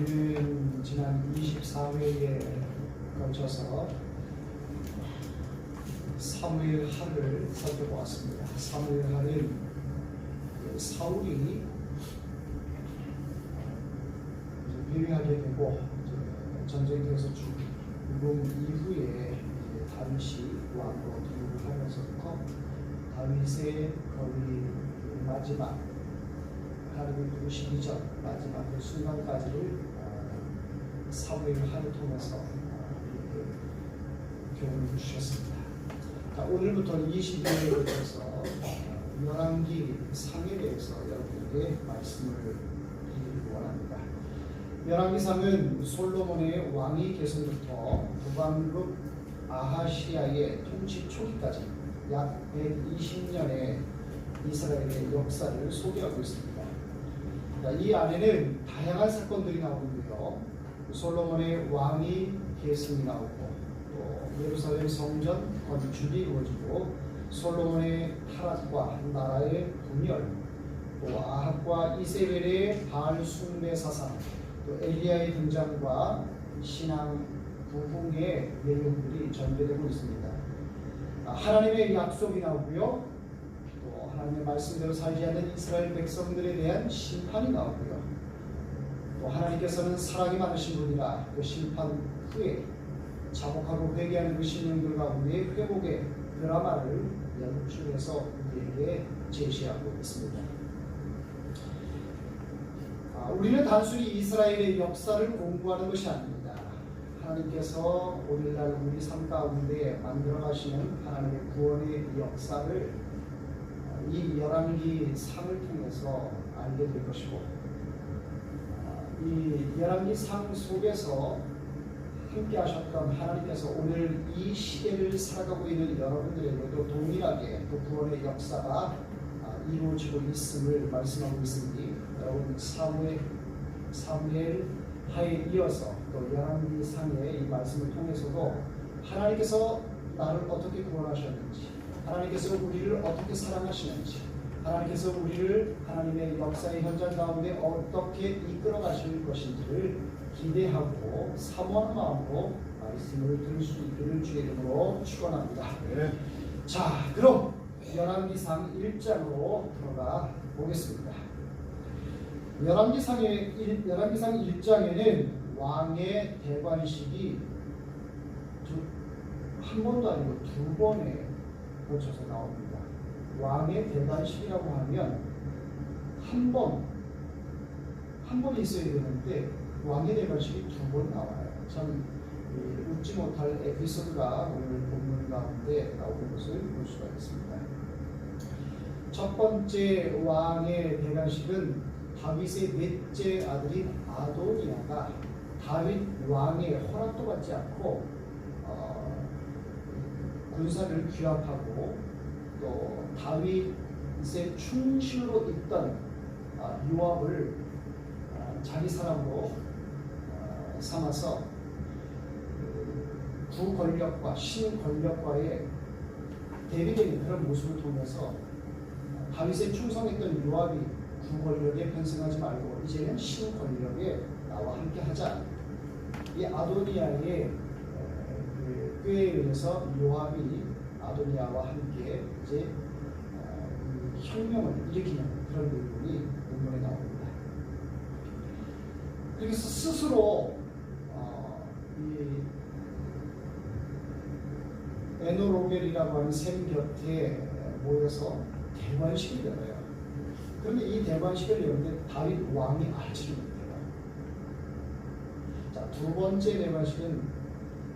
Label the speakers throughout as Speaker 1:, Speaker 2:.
Speaker 1: 우리는 지난 24회에 걸쳐서 사무엘하를 살펴보았습니다. 사무엘하는 사울이 멸망하게 되고 전쟁터에서 죽음 이후에 다윗이 왕으로 등극을 하면서부터 다윗의 거의 마지막 하나님을 부르시기 전 마지막 그 순간까지를 사무엘하를 통해서 교훈을 주셨습니다. 자, 오늘부터 22회에 걸쳐서 열왕기 상에 대해서 여러분에게 말씀을 드리기 원합니다. 열왕기상은 솔로몬의 왕위 개선부터 북왕국 아하시아의 통치 초기까지 약 120년의 이스라엘의 역사를 소개하고 있습니다. 이 안에는 다양한 사건들이 나오는데요. 솔로몬의 왕위 계승이 나오고 또 예루살렘 성전 건축이 이루어지고 솔로몬의 타락과 나라의 분열, 또 아합과 이세벨의 바알 숭배 사상, 또 엘리야의 등장과 신앙 부흥의 내용들이 전개되고 있습니다. 하나님의 약속이 나오고요. 또 하나님의 말씀대로 살지 않는 이스라엘 백성들에 대한 심판이 나오고요. 또 하나님께서는 사랑이 많으신 분이라 그 심판 후에 자복하고 회개하는 그 신령들 가운데 회복의 드라마를 연출해서 우리에게 제시하고 있습니다. 우리는 단순히 이스라엘의 역사를 공부하는 것이 아닙니다. 하나님께서 오늘날 우리 삶 가운데 만들어 가시는 하나님의 구원의 역사를 이 열왕기 상을 통해서 알게 될 것이고, 이 열왕기 상 속에서 함께 하셨던 하나님께서 오늘 이 시대를 살아가고 있는 여러분들에게도 동일하게 그 구원의 역사가 이루어지고 있음을 말씀하고 있으니, 여러분 사무엘 하에 이어서 또 열왕기 상의 이 말씀을 통해서도 하나님께서 나를 어떻게 구원하셨는지, 하나님께서 우리를 어떻게 사랑하시는지, 하나님께서 우리를 하나님의 역사의 현장 가운데 어떻게 이끌어 가실 것인지를 기대하고 사모하는 마음으로 말씀을 들을 수 있기를 주의 이름으로 축원합니다. 네. 자, 그럼 열왕기상 1장으로 들어가 보겠습니다. 열왕기상 1장에는 왕의 대관식이 한 번도 아니고 두 번에 걸쳐서 나옵니다. 왕의 대관식이라고 하면 한 번이 있어야 되는데 왕의 대관식이 두 번 나와요. 참 웃지 못할 에피소드가 오늘 본문 가운데 나오는 것을 볼 수가 있습니다. 첫 번째 왕의 대관식은 다윗의 넷째 아들인 아도니아가 다윗 왕의 허락도 받지 않고 군사를 규합하고 또 다윗의 충실로 있던 요압을 자기 사람으로 삼아서 구권력과 신권력과의 대비되는 그런 모습을 통해서 다윗에 충성했던 요압이 구권력에 편승하지 말고 이제는 신권력에 나와 함께 하자. 이 아도니아의 꾀에 의해서 요압이 아도니아와 함께 이제 혁명을 일으키는 그런 내용이 본문에 나옵니다. 그래서 스스로 이 에노로겔이라고 하는 샘 곁에 모여서 대관식을 열어요. 그런데 이 대관식을 여는데 다윗 왕이 알지를 못해요. 자, 두 번째 대관식은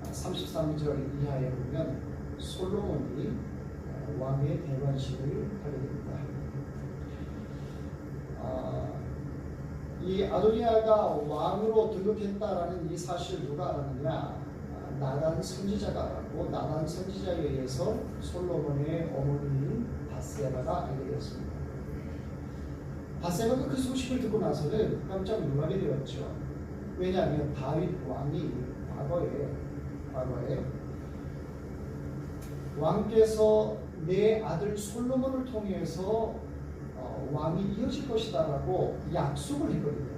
Speaker 1: 33절 이하에 보면 솔로몬이 왕의 대관식을 하게 됩니다. 이 아도니아가 왕으로 등극했다라는 이 사실을 누가 알았느냐? 나단 선지자가 알았고, 나단 선지자에 의해서 솔로몬의 어머니인 바세바가 알게 되었습니다. 바세바가 그 소식을 듣고 나서는 깜짝 놀라게 되었죠. 왜냐하면 다윗 왕이 과거에 왕께서 내 아들 솔로몬을 통해서 왕이 이어질 것이다라고 약속을 했거든요.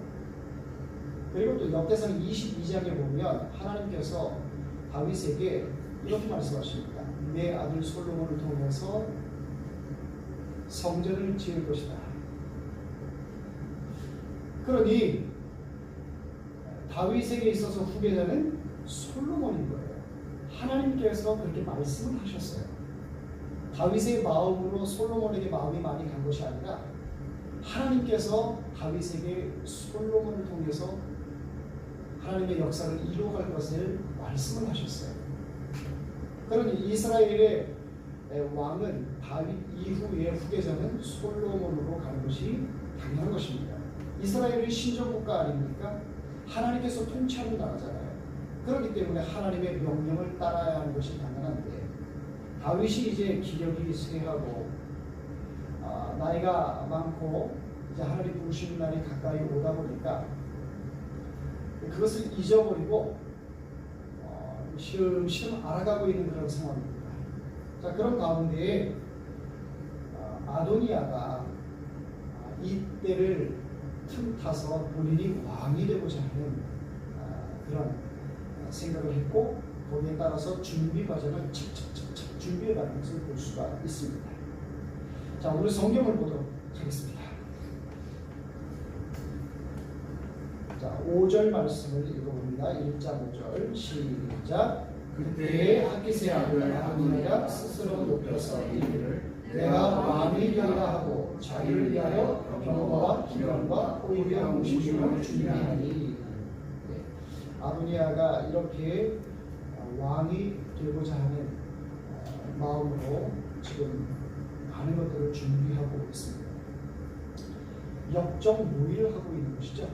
Speaker 1: 그리고 또 역대상 22장에 보면 하나님께서 다윗에게 이렇게 말씀하십니다. 내 아들 솔로몬을 통해서 성전을 지을 것이다. 그러니 다윗에게 있어서 후계자는 솔로몬인 거예요. 하나님께서 그렇게 말씀을 하셨어요. 다윗의 마음으로 솔로몬에게 마음이 많이 간 것이 아니라 하나님께서 다윗에게 솔로몬을 통해서 하나님의 역사를 이루어갈 것을 말씀을 하셨어요. 그러니 이스라엘의 왕은 다윗 이후의 후계자는 솔로몬으로 가는 것이 당연한 것입니다. 이스라엘이 신정국가 아닙니까? 하나님께서 통치하는 나라잖아요. 그렇기 때문에 하나님의 명령을 따라야 하는 것이 당연한데 다윗이 이제 기력이 쇠하고 나이가 많고 이제 하나님 부르시는 날이 가까이 오다 보니까 그것을 잊어버리고 시름시름 알아가고 있는 그런 상황입니다. 자, 그런 가운데 아도니아가 이때를 틈타서 본인이 왕이 되고자 하는 그런 생각을 했고 거기에 따라서 준비 과정을 착착착착 준비해가는 것을 볼 수가 있습니다. 자, 우리 성경을 보도록 하겠습니다. 자, 5절 말씀을 읽어봅니다. 1장 5절 시작. 그때 하기스의 아들 아도니아가 스스로 높여서 이르기를 내가 왕이 되리라 하고 자기를 위하여 병거와 기병과 호위병 공신중을 준비하니. 아도니아가 이렇게 왕이 되고자 하는 마음으로 지금 많은 것들을 준비하고 있습니다. 역정노위를 하고 있는 것이죠.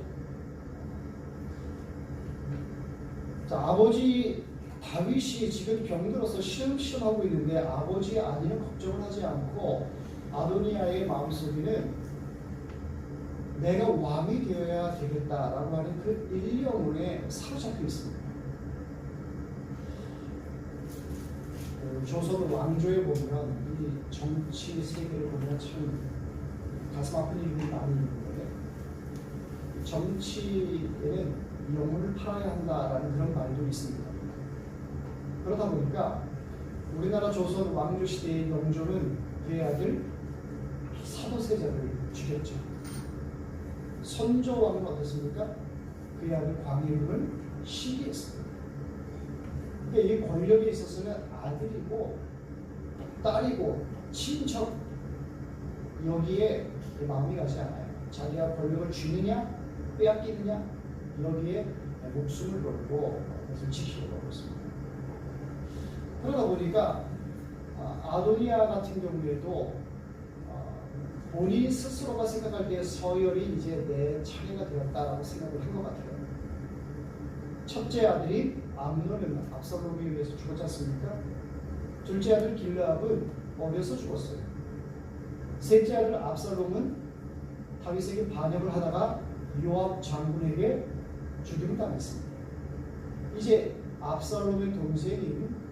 Speaker 1: 자, 아버지 다윗이 지금 병들어서 시름시름 하고 있는데 아버지 아니는 걱정을 하지 않고 아도니아의 마음속에는 내가 왕이 되어야 되겠다라고 하는 그 일념에 사로잡혀 있습니다. 조선 왕조에 보면 이 정치 세계를 보면 참 가슴 아픈 일들이 많이 있는데 정치에는 영혼을 팔아야 한다라는 그런 말도 있습니다. 그러다 보니까 우리나라 조선 왕조 시대의 영조는 그의 아들 사도세자를 죽였죠. 선조왕은 어떻습니까? 그의 아들 광해군을 시기했습니다. 그러니까 이 권력에 있어서는 아들이고 딸이고 친척 여기에 마음이 가지 않아요. 자기가 권력을 쥐느냐 빼앗기느냐 여기에 목숨을 걸고 그것을 지키려고 했습니다. 그러다 보니까 아도니아 같은 경우에도 본인 스스로가 생각할 때 서열이 이제 내 차례가 되었다라고 생각을 한 것 같아요. 첫째 아들이 암논은 압살롬에 의해서 죽었지 않습니까? 둘째 아들 길르압은 어려서 죽었어요. 셋째 아들 압살롬은 다윗에게 반역을 하다가 요압 장군에게 죽임을 당했습니다. 이제 압살롬의 동생인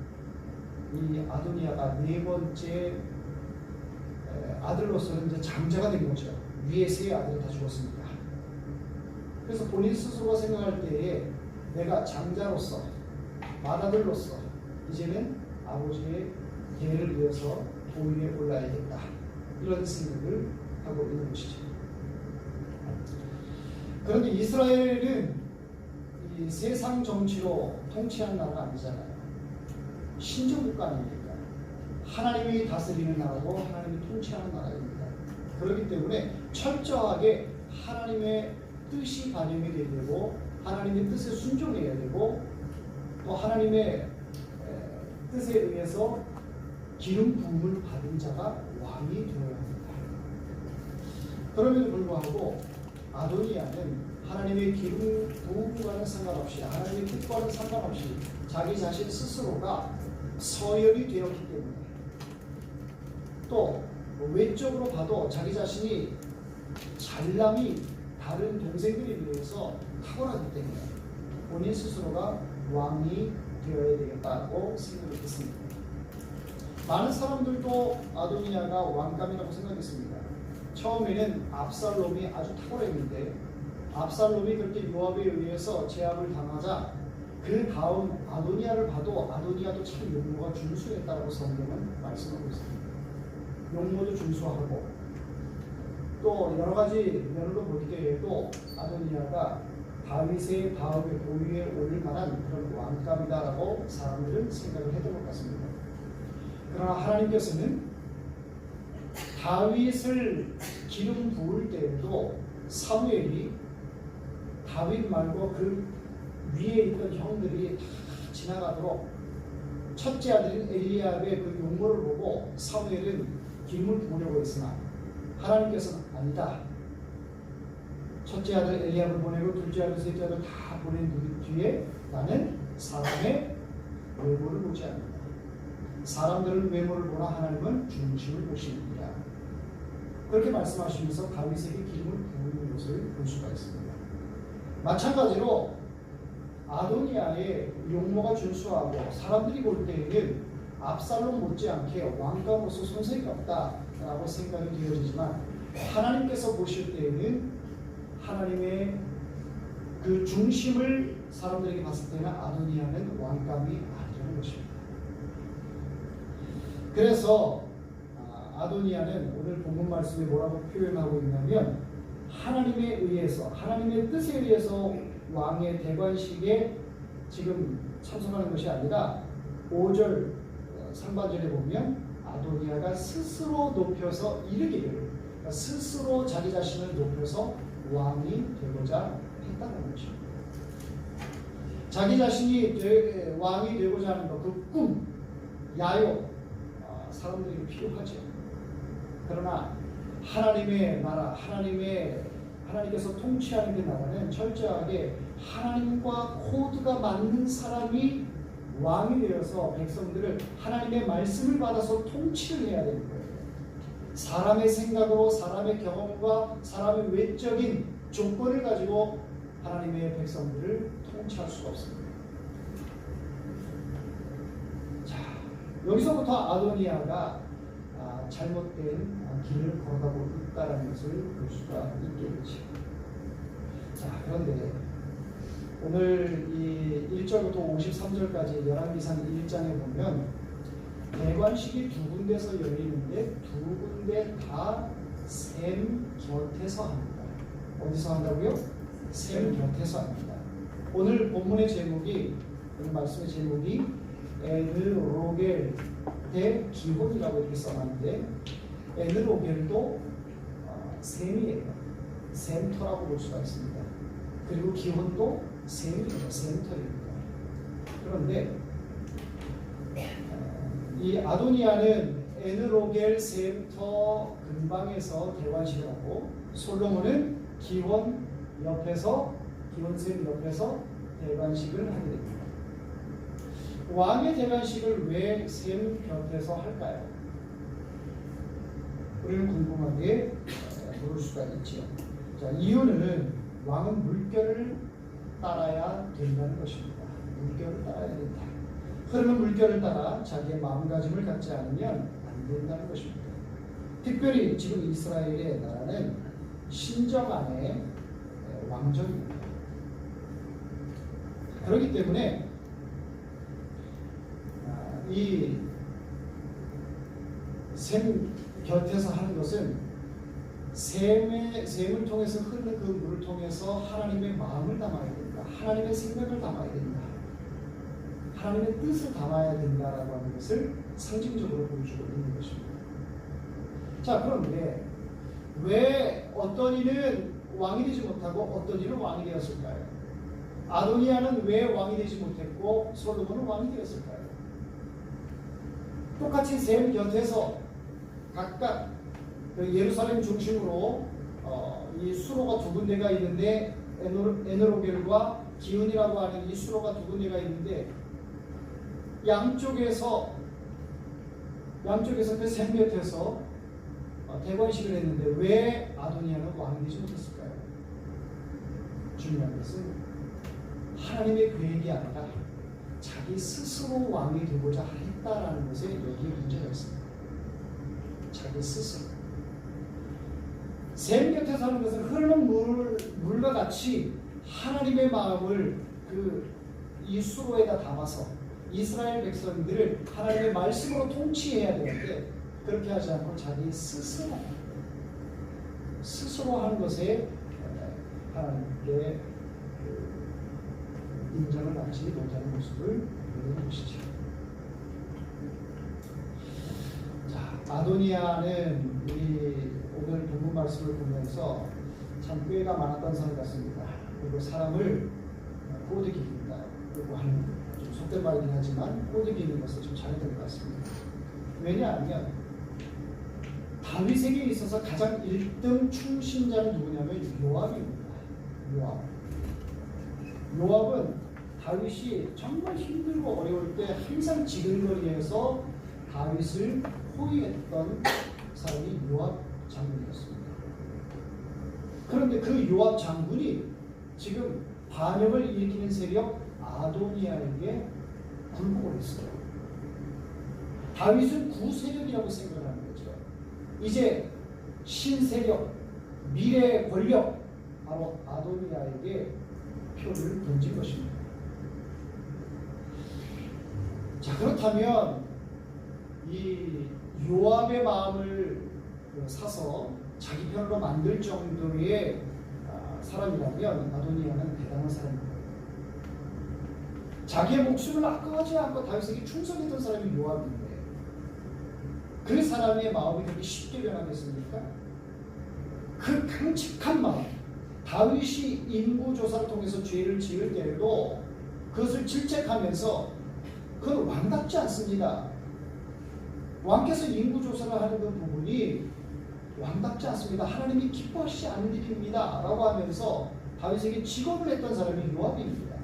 Speaker 1: 이 아도니아가 네 번째 아들로서는 이제 장자가 된 거죠. 위에 세 아들이 다 죽었습니다. 그래서 본인 스스로가 생각할 때에 내가 장자로서 맏아들로서 이제는 아버지의 계를 위해서 도위에 올라야겠다 이런 생각을 하고 있는 것이죠. 그런데 이스라엘은 이 세상 정치로 통치하는 나라가 아니잖아요. 신정국가 아닙니까? 하나님이 다스리는 나라고 하나님이 통치하는 나라입니다. 그렇기 때문에 철저하게 하나님의 뜻이 반영이 되야 되고 하나님의 뜻에 순종해야 되고 또 하나님의 뜻에 의해서 기름 부음을 받은 자가 왕이 되어야 합니다. 그럼에도 불구하고 아도니아는 하나님의 기름 부음과는 상관없이 하나님의 뜻과는 상관없이 자기 자신 스스로가 서열이 되었기 때문에 또 외적으로 봐도 자기 자신이 잘남이 다른 동생들에 비해서 탁월하기 때문에 본인 스스로가 왕이 되어야 되겠다고 생각을 했습니다. 많은 사람들도 아도니아가 왕감이라고 생각했습니다. 처음에는 압살롬이 아주 탁월했는데 압살롬이 그렇게 요압에 의해서 제압을 당하자 그 다음 아도니아를 봐도 아도니아도 참 용모가 준수했다라고 성경은 말씀하고 있습니다. 용모도 준수하고 또 여러 가지 면으로 볼 때에도 아도니아가 다윗의 다음에 고위에 오를 만한 그런 왕감이다라고 사람들은 생각을 했던 것 같습니다. 그러나 하나님께서는 다윗을 기름 부을 때에도 사무엘이 다윗 말고 그 위에 있던 형들이 다 지나가도록 첫째 아들인 엘리압의 그 용모를 보고 사무엘은 기름을 부으려고 했으나 하나님께서는 아니다. 첫째 아들 엘리압을 보내고 둘째 아들, 셋째 아들 다 보낸 뒤에 나는 사람의 외모를 보지 않는다. 사람들은 외모를 보나 하나님은 중심을 보시느니라. 그렇게 말씀하시면서 다윗에게 기름을 부으는 것을 볼 수가 있습니다. 마찬가지로 아도니아의 용모가 준수하고 사람들이 볼 때에는 압살롬 못지않게 왕감으로서 손색이 없다라고 생각이 되어지지만 하나님께서 보실 때에는 하나님의 그 중심을 사람들에게 봤을 때는 아도니아는 왕감이 아니라는 것입니다. 그래서 아도니아는 오늘 본문 말씀에 뭐라고 표현하고 있냐면 하나님에 의해서 하나님의 뜻에 의해서 왕의 대관식에 지금 참석하는 것이 아니라 5절 상반절에 보면 아도니아가 스스로 높여서 이르기를 그러니까 스스로 자기 자신을 높여서 왕이 되고자 했다는 것입니다. 자기 자신이 왕이 되고자 하는 것, 그 꿈, 야욕 사람들에게 필요하죠. 그러나 하나님의 나라, 하나님께서 통치하는 그 나라는 철저하게 하나님과 코드가 맞는 사람이 왕이 되어서 백성들을 하나님의 말씀을 받아서 통치를 해야 되는 거예요. 사람의 생각으로 사람의 경험과 사람의 외적인 조건을 가지고 하나님의 백성들을 통치할 수가 없습니다. 자, 여기서부터 아도니아가 잘못된 길을 걸어가고 있다는 것을 볼 수가 있겠죠. 자, 그런데 오늘 이 1절부터 53절까지 열왕기상 1장에 보면 대관식이 두 군데서 열리는데 두 군데 다 샘 곁에서 합니다. 어디서 한다고요? 샘 곁에서 합니다. 오늘 본문의 제목이 오늘 말씀의 제목이 에드로겔 대 기혼이라고 이렇게 써놨는데 에드로겔도 샘이에요. 샘터라고 볼 수가 있습니다. 그리고 기혼도 샘이에요. 샘터입니다. 그런데 이 아도니아는 에드로겔 샘터 근방에서 대관식을 하고 솔로몬은 기혼 샘 옆에서 대관식을 하게 됩니다. 왕의 대관식을 왜 샘 곁에서 할까요? 우리는 궁금하게 물을 수가 있지요. 자, 이유는 왕은 물결을 따라야 된다는 것입니다. 물결을 따라야 된다. 흐르는 물결을 따라 자기의 마음가짐을 갖지 않으면 안 된다는 것입니다. 특별히 지금 이스라엘의 나라는 신정 안에 왕정입니다. 그렇기 때문에 이 샘 곁에서 하는 것은 샘을 통해서 흐르는 그 물을 통해서 하나님의 마음을 담아야 된다. 하나님의 생각을 담아야 된다. 하나님의 뜻을 담아야 된다라고 하는 것을 상징적으로 보여주고 있는 것입니다. 자, 그런데 왜 어떤 이는 왕이 되지 못하고 어떤 이는 왕이 되었을까요? 아도니아는 왜 왕이 되지 못했고 솔로몬은 왕이 되었을까요? 똑같이 샘 곁에서 각각 예루살렘 중심으로 이 수로가 두 군데가 있는데 에너로겔과 기은이라고 하는 이 수로가 두 군데가 있는데 양쪽에서 그 샘 곁에서 대관식을 했는데 왜 아도니아는 왕이 되지 못했을까요? 중요한 것은 하나님의 계획이 아니라 자기 스스로 왕이 되고자 했다라는 것에 여기에 문제가 있습니다. 자기 스스로 샘 곁에 사는 것은 흐르는 물과 같이 하나님의 마음을 이 수로에다 담아서 이스라엘 백성들을 하나님의 말씀으로 통치해야 되는데, 그렇게 하지 않고 자기 스스로 하는 것에 하나님께 인정을 받지 못하는 모습을 보이는 것이죠. 자, 아도니아는 우리 오늘 본문 말씀을 보면서 참 꾀가 많았던 사람 같습니다. 그리고 사람을 꼬드깁니다. 그리고 하는 좀 속된 말이긴 하지만 꼬드기는 것을 좀 잘했던 것 같습니다. 왜냐하면 다윗에게 있어서 가장 1등 충신자는 누구냐면 요압입니다. 요압은 다윗이 정말 힘들고 어려울 때 항상 지근거리에서 다윗을 호위했던 사람이 요압 장군이었습니다. 그런데 그 요압 장군이 지금 반역을 일으키는 세력 아도니아에게 굴복을 했어요. 다윗은 구세력이라고 생각하는 거죠. 이제 신세력, 미래 권력, 바로 아도니아에게 표를 던진 것입니다. 자, 그렇다면 이 요압의 마음을 사서 자기 편으로 만들 정도의 사람이라면 아도니아는 대단한 사람입니다. 자기의 목숨을 아까워하지 않고 다윗에게 충성했던 사람이 요압인데, 그 사람의 마음이 그렇게 쉽게 변하겠습니까? 그 끔찍한 마음, 다윗이 인구조사를 통해서 죄를 지을 때에도 그것을 질책하면서 그건 왕답지 않습니다. 왕께서 인구조사를 하는 그 부분이 왕답지 않습니다. 하나님이 기뻐하시지 않는 일입니다. 라고 하면서 다윗에게 직언을 했던 사람이 요압입니다.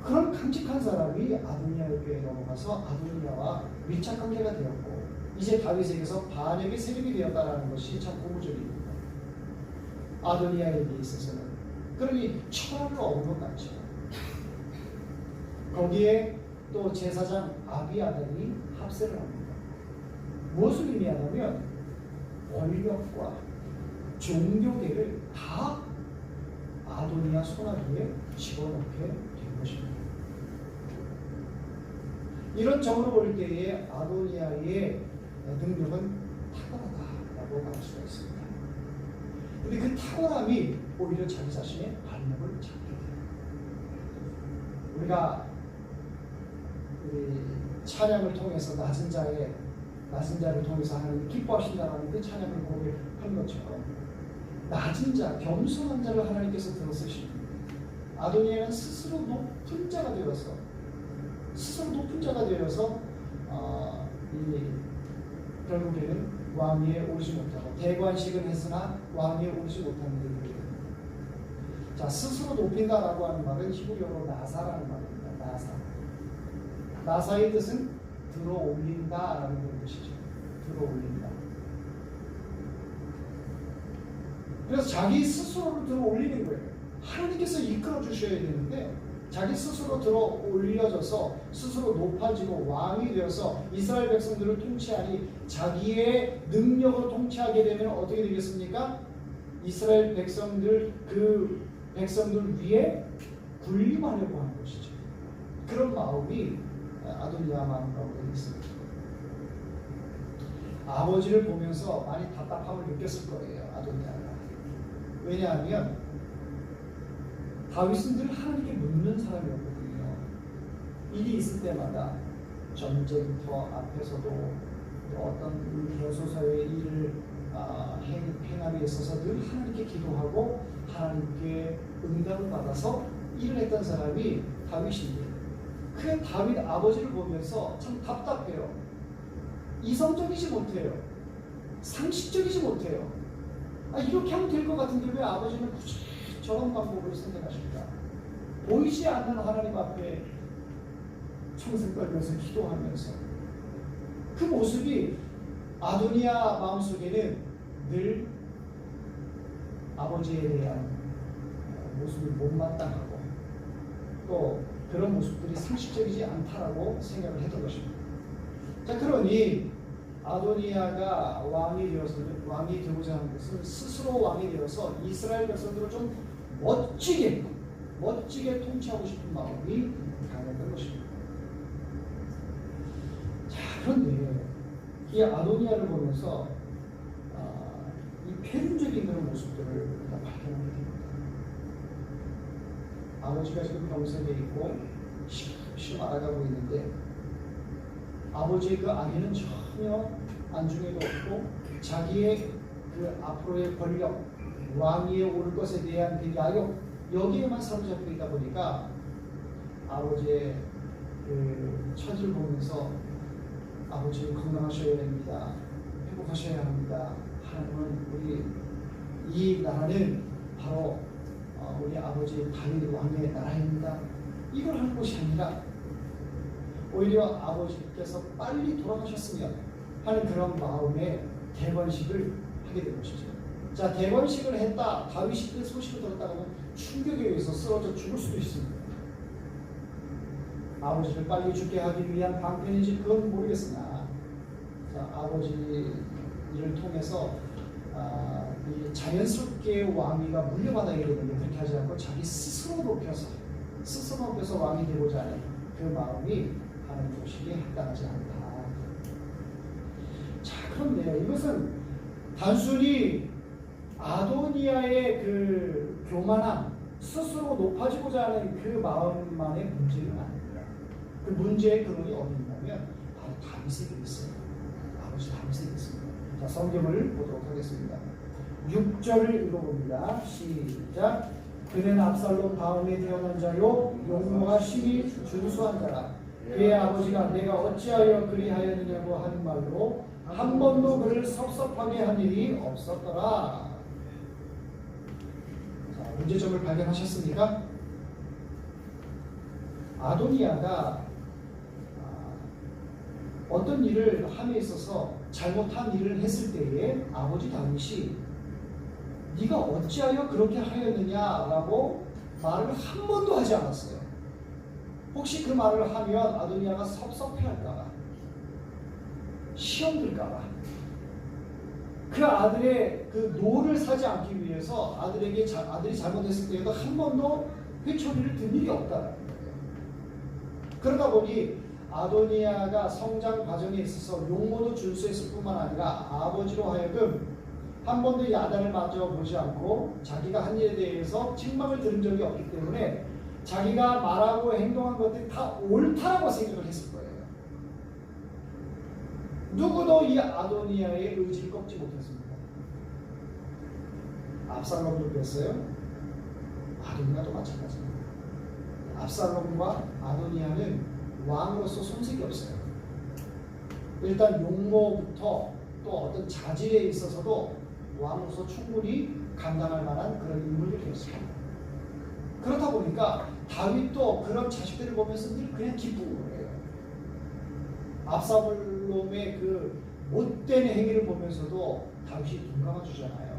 Speaker 1: 그런 깜찍한 사람이 아도니아에게 넘어가서 아도니아와 밀착 관계가 되었고, 이제 다윗에게서 반역의 세력이 되었다는 것이 참 고무적입니다. 아도니아에게 있어서는. 그러니 철학을 얻은 것 같죠. 거기에 또 제사장 아비아달이 합세를 합니다. 무엇을 의미하냐면 권력과 종교계를 다 아도니아 손아귀에 집어넣게 된 것입니다. 이런 점으로 볼 때에 아도니아의 능력은 탁월하다라고 말할 수가 있습니다. 근데 그 탁월함이 오히려 자기 자신의 반역을 찾게 돼요. 우리가 찬양을 통해서 낮은 자를 통해서 하나님이 기뻐하신다라는 그 찬양을 고백한 것처럼 낮은 자, 겸손한 자를 하나님께서 들어쓰십니다. 아도니아는 스스로 높은 자가 되어서 결국에는 왕위에 오르지 못하고, 대관식은 했으나 왕위에 오르지 못하는 일을 하게 됩니다. 자, 스스로 높인다라고 하는 말은 히브리어로 나사라는 말입니다. 나사의 뜻은 들어 올린다라는 뜻이죠. 들어 올린다. 그래서 자기 스스로를 들어 올리는 거예요. 하나님께서 이끌어 주셔야 되는데 자기 스스로 들어 올려져서 스스로 높아지고 왕이 되어서 이스라엘 백성들을 통치하니, 자기의 능력으로 통치하게 되면 어떻게 되겠습니까? 이스라엘 백성들, 그 백성들 위에 군림하려고 하는 것이죠. 그런 마음이 아도니아 마음 가운데 있습니다. 아버지를 보면서 많이 답답함을 느꼈을 거예요, 아도니아가. 왜냐하면 다윗은 늘 하나님께 묻는 사람이었거든요. 일이 있을 때마다 전쟁터 앞에서도 어떤 교소서의 일을 행함에 있어서 늘 하나님께 기도하고 하나님께 응답을 받아서 일을 했던 사람이 다윗인데, 그 다윗 아버지를 보면서 참 답답해요. 이성적이지 못해요. 상식적이지 못해요. 이렇게 하면 될 것 같은데 왜 아버지는 굳이 저런 방법을 선택하실까? 보이지 않는 하나님 앞에 청승 떨면서 기도하면서, 그 모습이 아도니아 마음속에는 늘 아버지에 대한 모습이 못마땅하고 또 그런 모습들이 상식적이지 않다라고 생각을 했던 것입니다. 자, 그러니 아도니아가 왕이 되고자 하는 것은 스스로 왕이 되어서 이스라엘 백성들을 좀 멋지게 통치하고 싶은 마음이 강했던 것입니다. 자, 그런데 이 아도니아를 보면서 이 표준적인 그런 모습들을 우리가 발견하게 됩니다. 아버지가 지금 병석에 있고 시금 알아가고 있는데 아버지의 그 아내는 전혀 안중에도 없고 자기의 그 앞으로의 권력, 왕위에 오를 것에 대한 그 야욕, 여기에만 사로잡혀 있다 보니까 아버지의 그 처지를 보면서 아버지 건강하셔야 됩니다. 회복하셔야 합니다. 하나님은 우리 이 나라는 바로 우리 아버지 다윗 왕의 나라입니다. 이걸 하는 것이 아니라 오히려 아버지께서 빨리 돌아가셨으면 하는 그런 마음에 대관식을 하게 된 것이죠. 자, 대관식을 했다. 다윗이 그 소식을 들었다가 하면 충격에 의해서 쓰러져 죽을 수도 있습니다. 아버지를 빨리 죽게 하기 위한 방편인지 그건 모르겠으나, 자, 아버지를 통해서 이 자연스럽게 왕위가 물려받아야 되는데 그렇게 하지 않고 자기 스스로 높여서 왕이 되고자 하는 그 마음이 하나님 보시기에 합당하지 않다. 자, 그런데 이것은 단순히 아도니아의 그 교만함, 스스로 높아지고자 하는 그 마음만의 문제는 아닙니다. 그 문제의 근원이 어디 있냐면 바로 다윗에게 있어요. 아버지 다윗에게 있습니다. 자, 성경을 보도록 하겠습니다. 6절을 읽어봅니다. 시작. 그는 압살롬 다음에 태어난 자요 용모가 심히 준수한 자라. 그의 아버지가 내가 어찌하여 그리하였느냐고 하는 말로 한 번도 그를 섭섭하게 한 일이 없었더라. 자, 문제점을 발견하셨습니까? 아도니아가 어떤 일을 함에 있어서 잘못한 일을 했을 때에 아버지 다윗이 네가 어찌하여 그렇게 하였느냐라고 말을 한 번도 하지 않았어요. 혹시 그 말을 하면 아도니아가 섭섭해할까봐, 시험 들까봐, 그 아들의 그 노를 사지 않기 위해서 아들이 잘못했을 때에도 한 번도 회초리를 든 일이 없다는 거예요. 그러다 보니 아도니아가 성장 과정에 있어서 용모도 준수했을 뿐만 아니라 아버지로 하여금 한 번도 야단을 맞아보지 않고 자기가 한 일에 대해서 책망을 들은 적이 없기 때문에 자기가 말하고 행동한 것들이 다 옳다라고 생각을 했을 거예요. 누구도 이 아도니아의 의지를 꺾지 못했습니다. 압살롬도 그랬어요. 아도니아도 마찬가지입니다. 압살롬과 아도니아는 왕으로서 손색이 없어요. 일단 용모부터 또 어떤 자질에 있어서도 왕으로서 충분히 감당할 만한 그런 인물이 되었습니다. 그렇다 보니까 다윗도 그런 자식들을 보면서 늘 그냥 기쁘고 그래요. 압살롬의 그 못된 행위를 보면서도 다윗이 눈 감아주잖아요.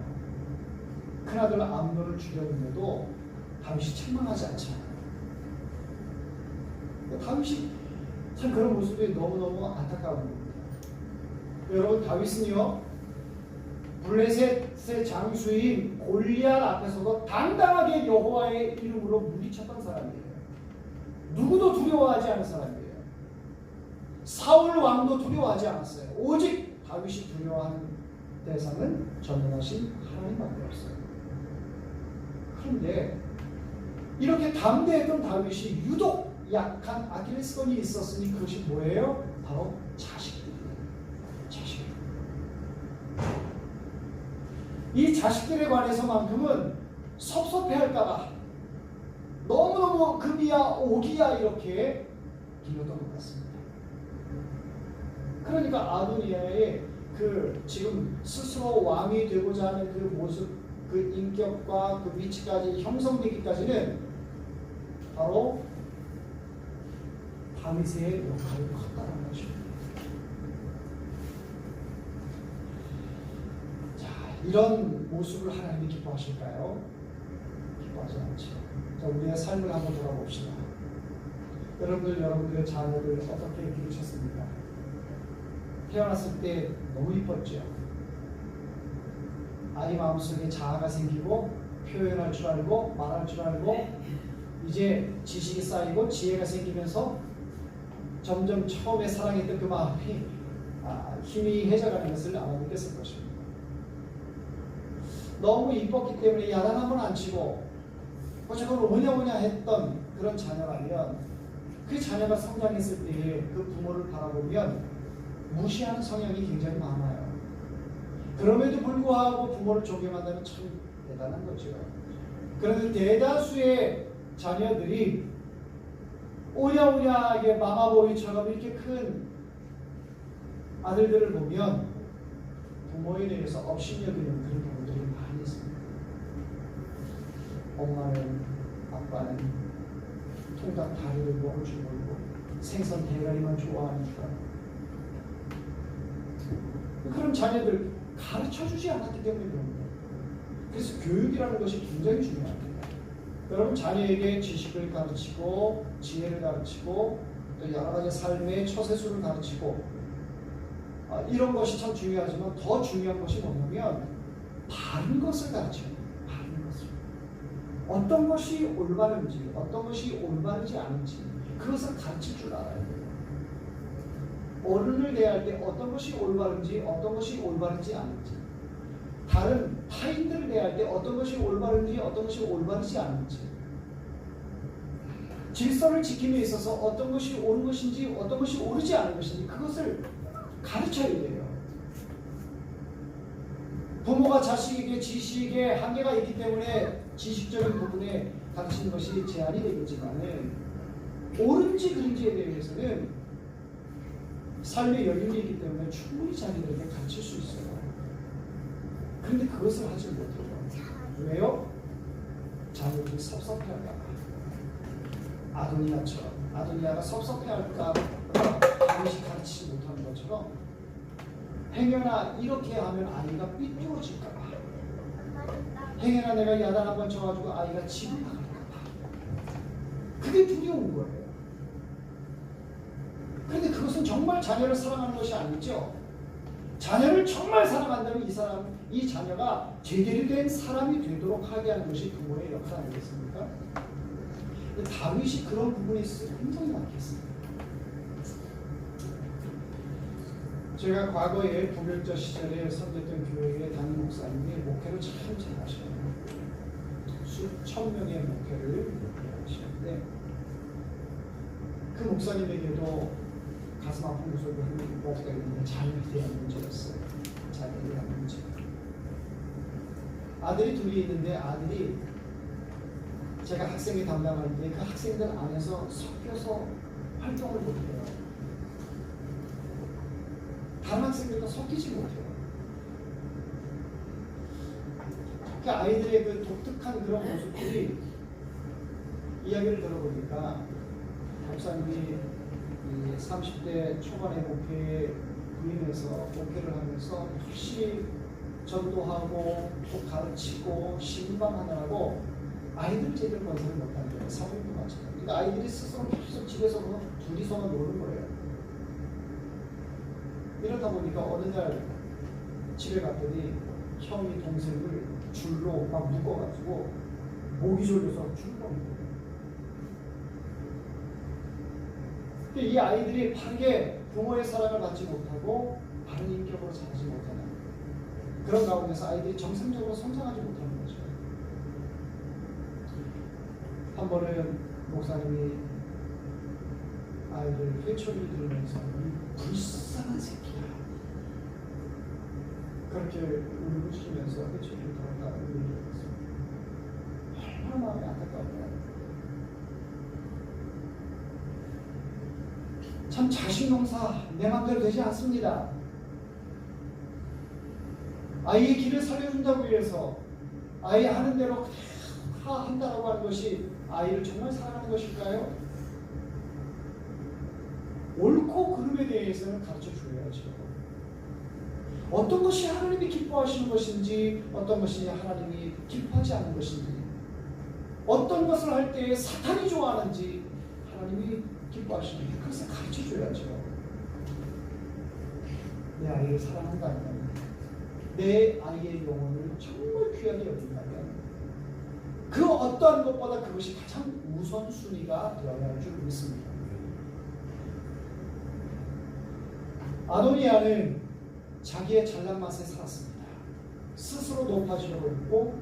Speaker 1: 큰아들 암논을 죽였는데도 다윗이 책망하지 않잖아요. 다윗이 참 그런 모습이 너무너무 안타까운 겁니다. 여러분, 다윗은요 블레셋의 장수인 골리앗 앞에서도 당당하게 여호와의 이름으로 물리쳤던 사람이에요. 누구도 두려워하지 않은 사람이에요. 사울 왕도 두려워하지 않았어요. 오직 다윗이 두려워하는 대상은 전능하신 하나님밖에 없어요. 그런데 이렇게 담대했던 다윗이 유독 약한 아킬레스건이 있었으니 그것이 뭐예요? 바로 자식들이에요. 자식들. 이 자식들에 관해서만큼은 섭섭해할까봐 너무너무 금이야 오기야 이렇게 길렀던 것 같습니다. 그러니까 아도니아의 그 지금 스스로 왕이 되고자 하는 그 모습, 그 인격과 그 위치까지 형성되기까지는 바로 다윗의 역할이 컸다는 것입니다. 자, 이런 모습을 하나님이 기뻐하실까요? 기뻐하지 않죠. 자, 우리의 삶을 한번 돌아봅시다. 여러분들의 자녀를 어떻게 기르셨습니까? 태어났을 때 너무 이뻤죠. 아이 마음속에 자아가 생기고 표현할 줄 알고 말할 줄 알고 이제 지식이 쌓이고 지혜가 생기면서 점점 처음에 사랑했던 그 마음이 희미해져가는 것을 아마 느꼈을 것입니다. 너무 이뻤기 때문에 야단함은 안 치고 어쨌건 오냐오냐 했던 그런 자녀라면 그 자녀가 성장했을 때에 그 부모를 바라보면 무시하는 성향이 굉장히 많아요. 그럼에도 불구하고 부모를 존경한다면 참 대단한 거죠. 그런데 대다수의 자녀들이 오냐오냐하게 마마보이처럼 이렇게 큰 아들들을 보면 부모에 대해서 업신여기는 그런 경우들이 많이 있습니다. 엄마는 아빠는 통닭 다리를 먹을 줄 모르고 생선 대가리만 좋아하니까 그런 자녀들 가르쳐주지 않았기 때문에 그럽니다. 그래서 교육이라는 것이 굉장히 중요합니다. 여러분 자녀에게 지식을 가르치고 지혜를 가르치고 또 여러 가지 삶의 처세술을 가르치고 이런 것이 참 중요하지만 더 중요한 것이 뭐냐면 바른 것을 가르쳐야 돼요. 바른 것을. 어떤 것이 올바른지 어떤 것이 올바르지 않은지 그것을 가르칠 줄 알아야 돼요. 어른을 대할 때 어떤 것이 올바른지 어떤 것이 올바르지 않은지 다른 타인들을 대할 때 어떤 것이 올바른지 어떤 것이 올바르지 않은지 질서를 지킴에 있어서 어떤 것이 옳은 것인지 어떤 것이 옳지 않은 것인지 그것을 가르쳐야 돼요. 부모가 자식에게 지식에 한계가 있기 때문에 지식적인 부분에 가르치는 것이 제한이 되겠지만 옳은지 그른지에 대해서는 삶의 연륜이 있기 때문에 충분히 자기들에게 가르칠 수 있어요. 그런데 그것을 하지 못해요. 왜요? 자녀들이 섭섭해할까 봐. 아도니아처럼 아도니아가 섭섭해할까 봐 반드시 가르치지 못하는 것처럼 행여나 이렇게 하면 아이가 삐뚤어질까 봐 행여나 내가 야단 한번 쳐가지고 아이가 집을 나갈까 봐 그게 두려운 거예요. 그런데 그것은 정말 자녀를 사랑하는 것이 아니죠. 자녀를 정말 사랑한다면 이 자녀가 제대로 된 사람이 되도록 하게 하는 것이 부모의 역할 아니겠습니까? 다윗이 그런 부분에 있어서 굉장히 많겠습니다. 제가 과거에 부교육자 시절에 섬겼던 교회의 담임 목사님이 목회를 참 잘하셔요. 수천 명의 목회를 하시는데 그 목사님에게도 가슴 아픈 구절이 한 가지가 있는데 자녀에 대한 문제였어요. 자녀에 대한 문제. 아들이 둘이 있는데 아들이 제가 학생회 담당할 때 그 학생들 안에서 섞여서 활동을 못해요. 다른 학생들과 섞이지 못해요. 그 아이들의 그 독특한 그런 모습들이 이야기를 들어보니까 목사님이 30대 초반의 목회에 부임해서 목회를 하면서 열심히 전도하고 또 가르치고 신방하느라고 아이들 제대로 건설을 못하는 거예요. 사모님도 마찬가지예요. 그러니까 아이들이 스스로 계속 집에서 둘이서만 노는 거예요. 이러다 보니까 어느 날 집에 갔더니 형이 동생을 줄로 막 묶어가지고 목이 졸려서 죽는 거예요. 이 아이들이 바르게 부모의 사랑을 받지 못하고 바른 인격으로 자라지 못하는 그런 가운데서 아이들이 정상적으로 성장하지 못하는 거죠. 한 번은 목사님이 아이들 회초리를 들으면서 불쌍한 새끼야 그렇게 울부짖으면서 회초리를 들었다고 얘기했어요. 얼마나 마음이 안타까워요. 참 자식 농사 내 맘대로 되지 않습니다. 아이의 길을 살려준다고 해서 아이 하는 대로 다 한다고 하는 것이 아이를 정말 사랑하는 것일까요? 옳고 그름에 대해서는 가르쳐 줘야죠. 어떤 것이 하나님이 기뻐하시는 것인지 어떤 것이 하나님이 기뻐하지 않는 것인지 어떤 것을 할 때 사탄이 좋아하는지 하나님이 기뻐하시는지 그것을 가르쳐 줘야죠. 내 아이를 사랑한다면, 내 아이의 영혼을 정말 귀하게 여긴다면 그 어떠한 것보다 그것이 가장 우선순위가 되어야 할 줄 믿습니다. 아도니아는 자기의 잘난 맛에 살았습니다. 스스로 높아지려고 했고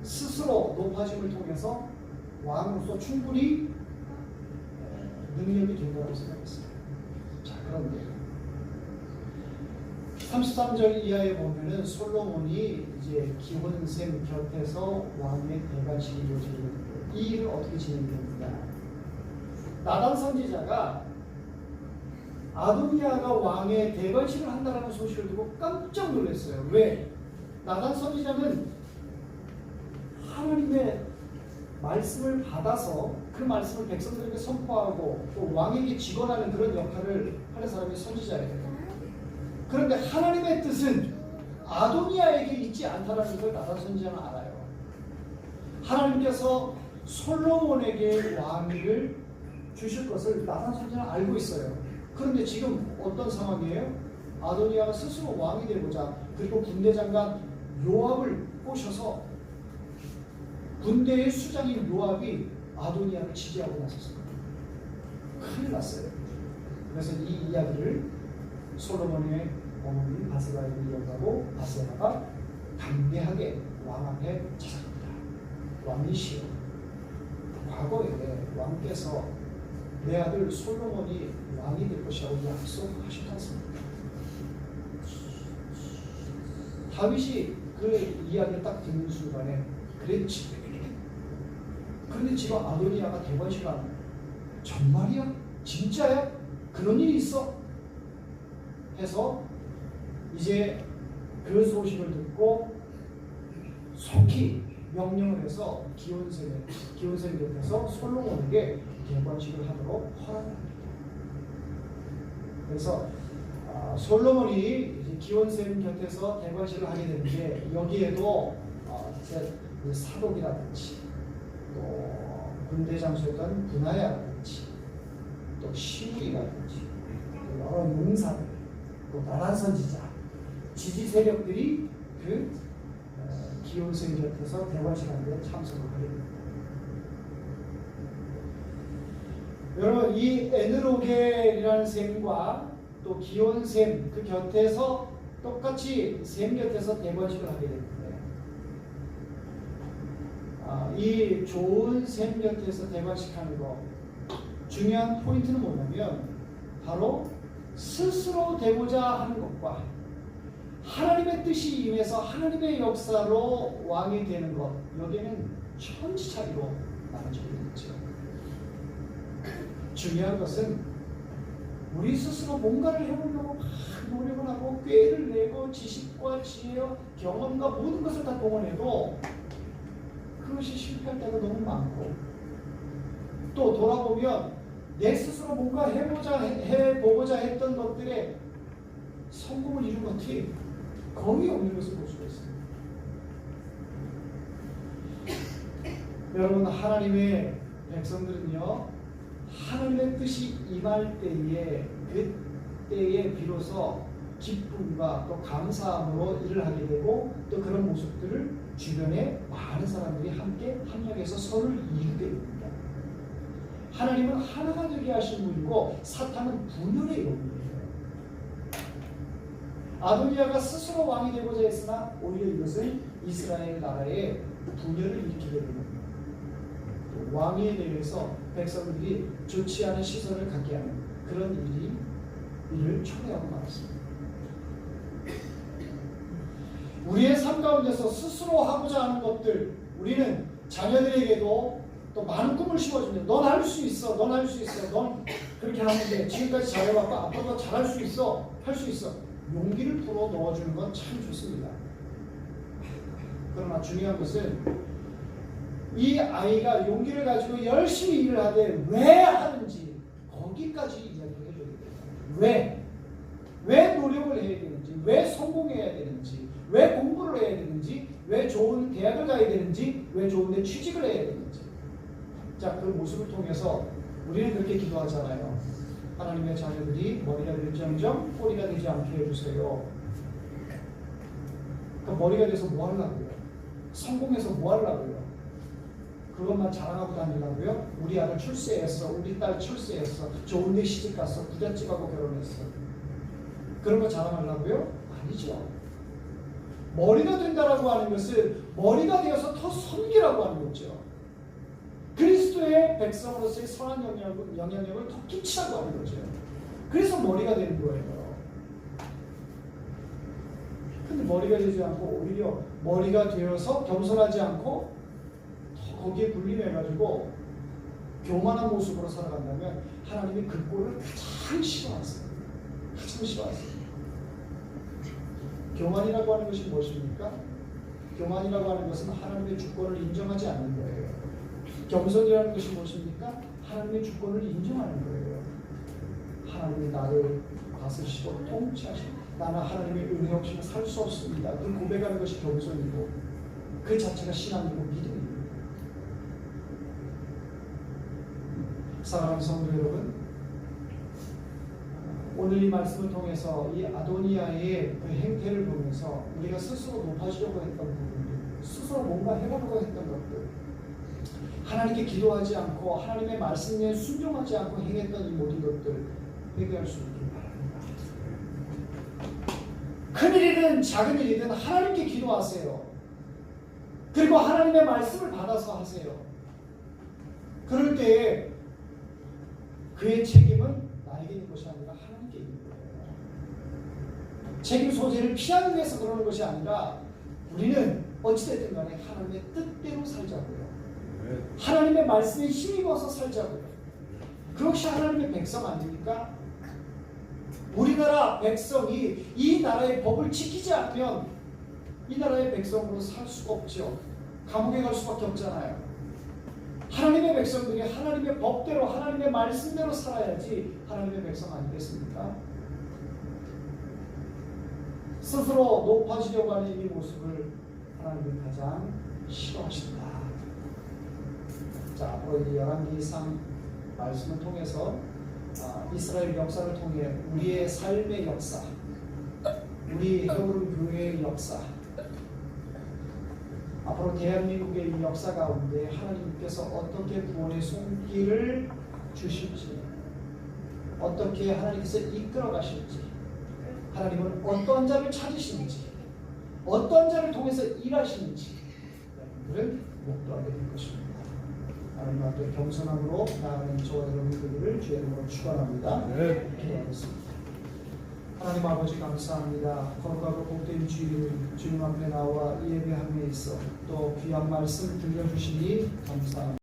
Speaker 1: 스스로 높아짐을 통해서 왕으로서 충분히 능력이 된다고 생각했습니다. 자, 그런데 33절 이하에 보면은 솔로몬이 이제 기혼샘 곁에서 왕의 대관식이 이루어지는 이 일을 어떻게 진행됩니까? 나단 선지자가 아도니아가 왕의 대관식을 한다는 소식을 듣고 깜짝 놀랐어요. 왜? 나단 선지자는 하나님의 말씀을 받아서 그 말씀을 백성들에게 선포하고 또 왕에게 직언하는 그런 역할을 하는 사람이 선지자예요. 그런데 하나님의 뜻은 아도니아에게 있지 않다는 걸 나단 선지자는 알아요. 하나님께서 솔로몬에게 왕위를 주실 것을 나단 선지자는 알고 있어요. 그런데 지금 어떤 상황이에요? 아도니아가 스스로 왕이 되고자 그리고 군대장관 요압을 꼬셔서 군대의 수장인 요압이 아도니아를 지지하고 나섰습니다. 큰일 났어요. 그래서 이 이야기를 솔로몬의 어머니 바세바에게 이어가고 바세바가 담대하게 왕 앞에 찾아갑니다. 왕이시여, 과거에 왕께서 내 아들 솔로몬이 왕이 될 것이라고 약속하셨지 않습니까? 다윗이 그 이야기를 딱 듣는 순간에 그랬지. 그런데 지금 아도니아가 대관식하는 정말이야? 진짜야? 그런 일이 있어? 해서 이제 그 소식을 듣고 속히 명령을 해서 기혼샘 곁에서 솔로몬에게 대관식을 하도록 허락합니다. 그래서 솔로몬이 이제 기혼샘 곁에서 대관식을 하게 되는데 여기에도 사독이라든지 또 군대 장수였던 분하야라든지 또 시므이라든지 또 여러 용사들 또 나란 선지자 지지 세력들이 그 기혼샘 곁에서 대관식하는 데 참석을 하게 됩니다. 여러분, 이 에느로겔이라는 샘과 또 기혼샘 그 곁에서 똑같이 샘 곁에서 대관식을 하게 됩니다. 이 좋은 샘 곁에서 대관식하는 거 중요한 포인트는 뭐냐면 바로 스스로 되고자 하는 것과 하나님의 뜻이 임해서 하나님의 역사로 왕이 되는 것, 여기에는 천지 차이로 나눠지게 되죠. 중요한 것은 우리 스스로 뭔가를 해보려고 막 노력을 하고 꾀를 내고 지식과 지혜와 경험과 모든 것을 다 동원해도 그것이 실패할 때가 너무 많고 또 돌아보면 내 스스로 뭔가 해보고자 했던 것들에 성공을 이룬 것이 거의 없는 것을 볼 수가 있습니다. 여러분, 하나님의 백성들은요, 하나님의 뜻이 임할 때에 그때에 비로소 기쁨과 또 감사함으로 일을 하게 되고 또 그런 모습들을 주변에 많은 사람들이 함께 합력해서 서로를 이루게 됩니다. 하나님은 하나가 되게 하신 분이고 사탄은 분열의 영이에요. 아도니아가 스스로 왕이 되고자 했으나 오히려 이것은 이스라엘 나라의 분열을 일으키게 됩니다. 왕위에 대해서 백성들이 좋지 않은 시선을 갖게 하는 그런 일을 초래하고 말았습니다. 우리의 삶 가운데서 스스로 하고자 하는 것들, 우리는 자녀들에게도 또 많은 꿈을 심어줍니다. 넌 할 수 있어, 넌 할 수 있어, 넌 그렇게 하면 돼. 지금까지 잘해왔고 앞으로도 잘할 수 있어, 할 수 있어. 용기를 불어 넣어주는 건 참 좋습니다. 그러나 중요한 것은 이 아이가 용기를 가지고 열심히 일을 하되 왜 하는지 거기까지 이야기를 해줘야 됩니다. 왜 노력을 해야 되는지, 왜 성공해야 되는지, 왜 공부를 해야 되는지, 왜 좋은 대학을 가야 되는지, 왜 좋은 데 취직을 해야 되는지. 자, 그 모습을 통해서 우리는 그렇게 기도하잖아요. 하나님의 자녀들이 머리가 될지언정 꼬리가 되지 않게 해주세요. 그러니까 머리가 돼서 뭐 하려고요? 성공해서 뭐 하려고요? 그것만 자랑하고 다니려고요? 우리 아들 출세했어, 우리 딸 출세했어, 좋은 데 시집갔어, 부잣집하고 결혼했어. 그런 거 자랑하려고요? 아니죠. 머리가 된다라고 하는 것은 머리가 되어서 더 섬기라고 하는 거죠. 그리스도의 백성으로서의 선한 영향력을 더 끼치라고 하는 거죠. 그래서 머리가 되는 거예요. 근데 머리가 되지 않고 오히려 머리가 되어서 겸손하지 않고 더 거기에 군림해가지고 교만한 모습으로 살아간다면 하나님이 그 꼴을 가장 싫어하세요. 가장 싫어하세요. 교만이라고 하는 것이 무엇입니까? 교만이라고 하는 것은 하나님의 주권을 인정하지 않는 거예요. 겸손이라는 것이 무엇입니까? 하나님의 주권을 인정하는 거예요. 하나님이 나를 다스리시고 통치하시고 나는 하나님의 은혜 없이는 살 수 없습니다. 그 고백하는 것이 겸손이고 그 자체가 신앙이고 믿음입니다. 사랑하는 성도 여러분, 오늘 이 말씀을 통해서 이 아도니아의 그 행태를 보면서 우리가 스스로 높아지려고 했던 부분들, 스스로 뭔가 해보려고 했던 것들, 하나님께 기도하지 않고 하나님의 말씀에 순종하지 않고 행했던 이 모든 것들 회개할 수 있길 바랍니다. 큰 일이든 작은 일이든 하나님께 기도하세요. 그리고 하나님의 말씀을 받아서 하세요. 그럴 때에 그의 책임은 나에게 있는 것이 아니라 하나님께 있는 거예요. 책임 소재를 피하기 위해서 그러는 것이 아니라 우리는 어찌됐든 간에 하나님의 뜻대로 살자고요. 하나님의 말씀에 힘입어서 살자고요. 그것이 하나님의 백성 아닙니까? 우리나라 백성이 이 나라의 법을 지키지 않으면 이 나라의 백성으로 살 수가 없죠. 감옥에 갈 수밖에 없잖아요. 하나님의 백성들이 하나님의 법대로 하나님의 말씀대로 살아야지 하나님의 백성 아니겠습니까? 스스로 높아지려고 하는 이 모습을 하나님은 가장 싫어하신다. 자, 앞으로 이 열왕기상 말씀을 통해서 이스라엘 역사를 통해 우리의 삶의 역사, 우리 헤어른 교회의 역사, 앞으로 대한민국의 이 역사 가운데 하나님께서 어떻게 구원의 손길을 주실지, 어떻게 하나님께서 이끌어 가실지, 하나님은 어떤 자를 찾으시는지, 어떤 자를 통해서 일하시는지 여러분들은 목도하게 될 것입니다. 하나님 앞에 겸손함으로 나아가는 저와 여러분들을 주의 이름으로 축원합니다. 기도하겠습니다. 하나님 아버지 감사합니다. 거룩하고 복된 주님 앞에 나와 예배함에 있어 또 귀한 말씀 들려주시니 감사합니다.